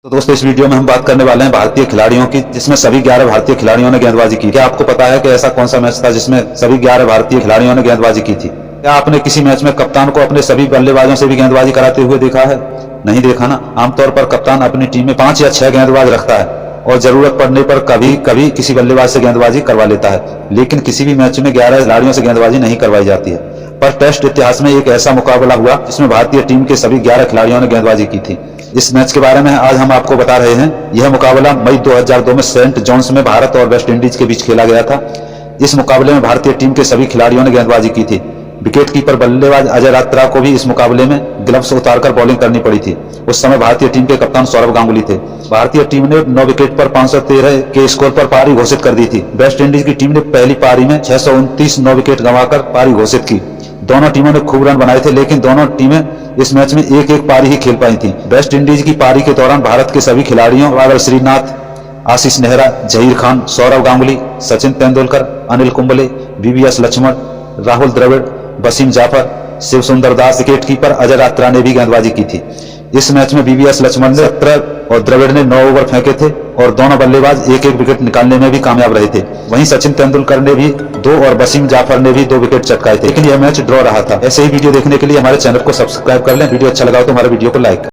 तो दोस्तों इस वीडियो में हम बात करने वाले हैं भारतीय खिलाड़ियों की, जिसमें सभी 11 भारतीय खिलाड़ियों ने गेंदबाजी की। क्या आपको पता है कि ऐसा कौन सा मैच था जिसमें सभी 11 भारतीय खिलाड़ियों ने गेंदबाजी की थी? क्या आपने किसी मैच में कप्तान को अपने सभी बल्लेबाजों से भी गेंदबाजी कराते हुए देखा है? नहीं देखा ना। आमतौर पर कप्तान अपनी टीम में 5 या 6 गेंदबाज रखता है और जरूरत पड़ने पर कभी कभी किसी बल्लेबाज से गेंदबाजी करवा लेता है, लेकिन किसी भी मैच में 11 खिलाड़ियों से गेंदबाजी नहीं करवाई जाती है। पर टेस्ट इतिहास में एक ऐसा मुकाबला हुआ जिसमें भारतीय टीम के सभी 11 खिलाड़ियों ने गेंदबाजी की थी। इस मैच के बारे में आज हम आपको बता रहे हैं। यह मुकाबला मई 2002 में सेंट जॉन्स में भारत और वेस्ट इंडीज के बीच खेला गया था। इस मुकाबले में भारतीय टीम के सभी खिलाड़ियों ने गेंदबाजी की थी। विकेट कीपर बल्लेबाज अजय रात्रा को भी इस मुकाबले में ग्लव्स उतारकर बॉलिंग करनी पड़ी थी। उस समय भारतीय टीम के कप्तान सौरव गांगुली थे। भारतीय टीम ने 9 विकेट पर 513 के स्कोर पर पारी घोषित कर दी थी। वेस्ट इंडीज की टीम ने पहली पारी में 629 9 विकेट गंवाकर पारी घोषित की। दोनों टीमों ने खूब रन बनाए थे, लेकिन दोनों टीमें इस मैच में एक एक पारी ही खेल पाई थी। वेस्ट इंडीज की पारी के दौरान भारत के सभी खिलाड़ियों बाबर श्रीनाथ, आशीष नेहरा, जहीर खान, सौरव गांगुली, सचिन तेंदुलकर, अनिल कुंबले, वीवीएस लक्ष्मण, राहुल द्रविड़, वसीम जाफर, शिव सुंदर दास, विकेट कीपर अजय रात्रा ने भी गेंदबाजी की थी। इस मैच में वीवीएस लक्ष्मण ने 17 और द्रविड़ ने 9 ओवर फेंके थे और दोनों बल्लेबाज एक एक विकेट निकालने में भी कामयाब रहे थे। वहीं सचिन तेंदुलकर ने भी 2 और वसीम जाफर ने भी 2 विकेट चटकाए थे, लेकिन यह मैच ड्रॉ रहा था। ऐसे ही वीडियो देखने के लिए हमारे चैनल को सब्सक्राइब कर लें। वीडियो अच्छा लगा तो हमारे वीडियो को लाइक करें।